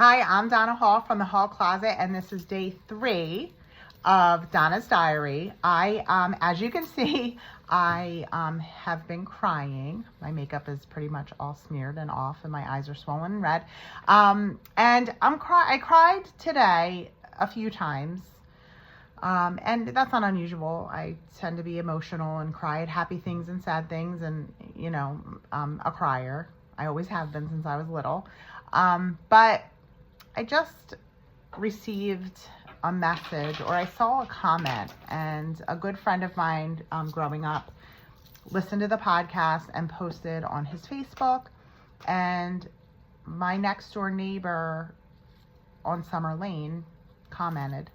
Hi, I'm Donna Hall from the Hall Closet, and this is day 3 of Donna's diary. As you can see, I have been crying. My makeup is pretty much all smeared and off, and my eyes are swollen and red. I cried today a few times, and that's not unusual. I tend to be emotional and cry at happy things and sad things, and a crier. I always have been since I was little. But I just received a message, or I saw a comment, and a good friend of mine growing up listened to the podcast and posted on his Facebook, and my next door neighbor on Summer Lane commented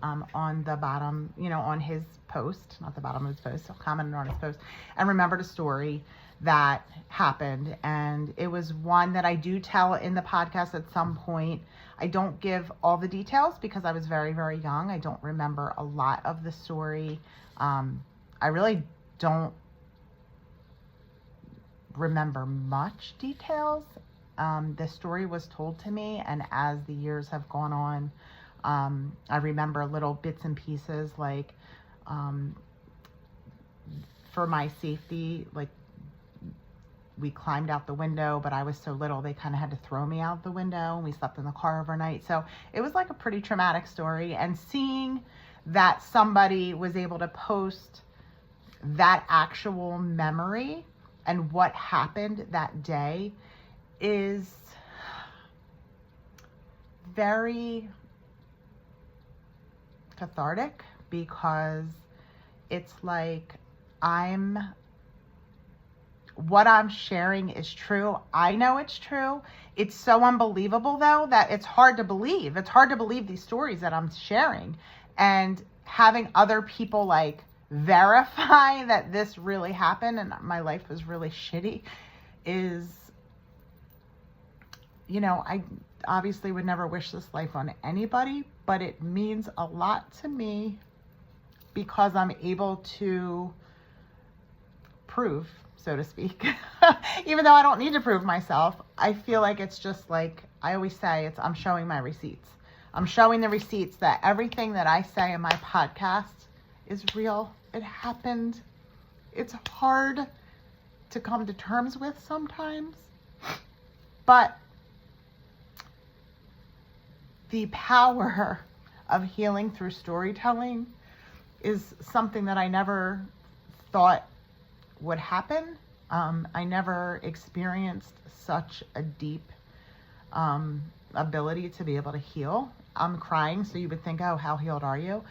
on the bottom, on his post, not the bottom of his post, so commented on his post, and remembered a story that happened. And it was one that I do tell in the podcast at some point. I don't give all the details because I was very, very young. I don't remember a lot of the story. I really don't remember much details. The story was told to me, and as the years have gone on, I remember little bits and pieces, like for my safety, like we climbed out the window, but I was so little they kind of had to throw me out the window, and we slept in the car overnight. So it was like a pretty traumatic story, and seeing that somebody was able to post that actual memory and what happened that day is very cathartic, because it's like what I'm sharing is true. I know it's true. It's so unbelievable, though, that it's hard to believe. It's hard to believe these stories that I'm sharing, and having other people like verify that this really happened and my life was really shitty is, I obviously would never wish this life on anybody, but it means a lot to me because I'm able to prove, so to speak, even though I don't need to prove myself. I feel like it's just like I always say, I'm showing my receipts. I'm showing the receipts that everything that I say in my podcast is real. It happened. It's hard to come to terms with sometimes, but the power of healing through storytelling is something that I never thought would happen. I never experienced such a deep ability to be able to heal. I'm crying, so you would think, oh, how healed are you?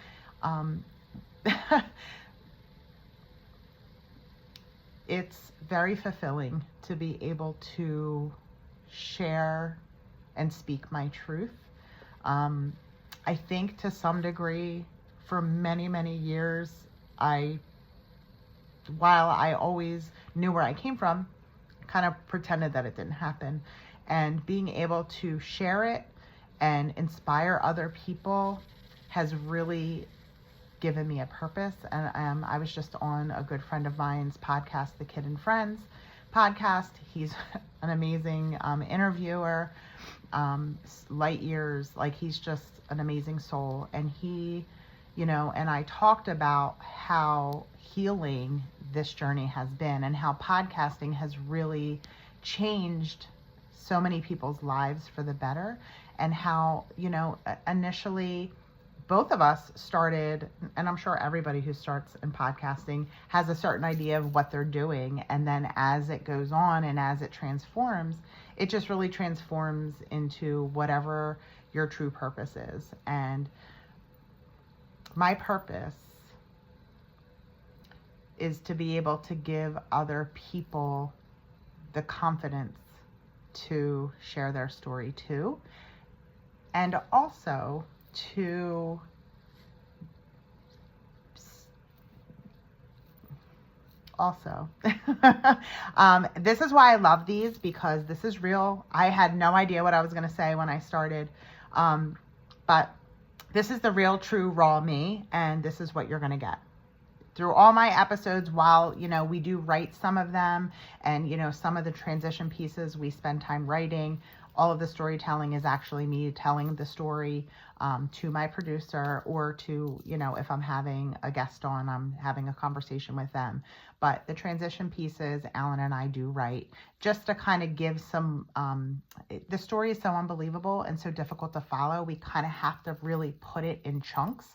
It's very fulfilling to be able to share and speak my truth. I think to some degree, for many, many years, while I always knew where I came from, kind of pretended that it didn't happen. And being able to share it and inspire other people has really given me a purpose. And I was just on a good friend of mine's podcast, the Kid and Friends podcast. He's an amazing interviewer, light years, like he's just an amazing soul. And he, and I talked about how healing this journey has been, and how podcasting has really changed so many people's lives for the better, and how, initially both of us started, and I'm sure everybody who starts in podcasting has a certain idea of what they're doing. And then as it goes on and as it transforms, it just really transforms into whatever your true purpose is. And my purpose is to be able to give other people the confidence to share their story too, and also to this is why I love these, because this is real. I had no idea what I was going to say when I started, but this is the real, true, raw me, and this is what you're going to get through all my episodes. While, we do write some of them, and, some of the transition pieces we spend time writing, all of the storytelling is actually me telling the story to my producer, or to, if I'm having a guest on, I'm having a conversation with them. But the transition pieces, Alan and I do write, just to kind of give some, the story is so unbelievable and so difficult to follow. We kind of have to really put it in chunks.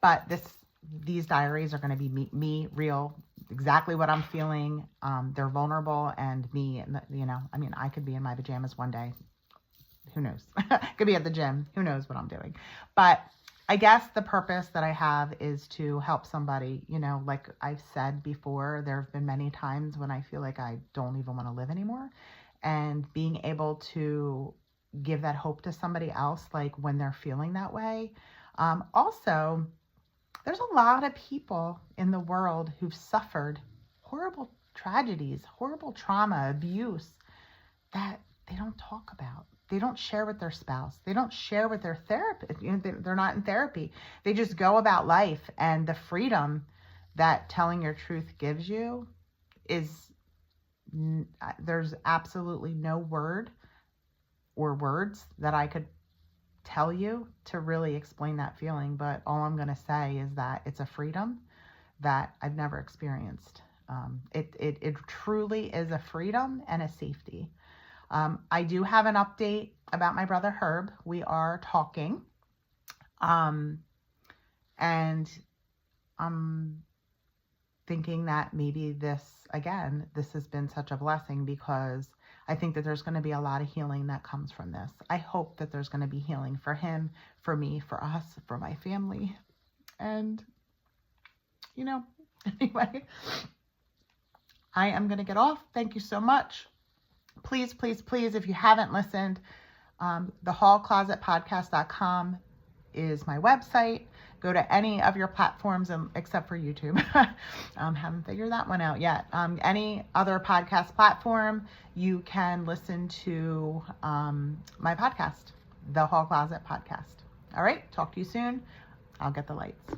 But these diaries are going to be me, real, exactly what I'm feeling. They're vulnerable, and me, I could be in my pajamas one day. Who knows? Could be at the gym. Who knows what I'm doing? But I guess the purpose that I have is to help somebody. Like I've said before, there have been many times when I feel like I don't even want to live anymore. And being able to give that hope to somebody else, like when they're feeling that way. Also, there's a lot of people in the world who've suffered horrible tragedies, horrible trauma, abuse that they don't talk about. They don't share with their spouse. They don't share with their therapist. They're not in therapy. They just go about life, and the freedom that telling your truth gives you there's absolutely no word or words that I could tell you to really explain that feeling. But all I'm going to say is that it's a freedom that I've never experienced. It truly is a freedom and a safety. I do have an update about my brother Herb. We are talking. And I'm thinking that maybe this has been such a blessing, because I think that there's going to be a lot of healing that comes from this. I hope that there's going to be healing for him, for me, for us, for my family. And, anyway, I am going to get off. Thank you so much. Please, please, please, if you haven't listened, thehallclosetpodcast.com is my website. Go to any of your platforms, except for YouTube. Haven't figured that one out yet. Any other podcast platform, you can listen to my podcast, The Hall Closet Podcast. All right, talk to you soon. I'll get the lights.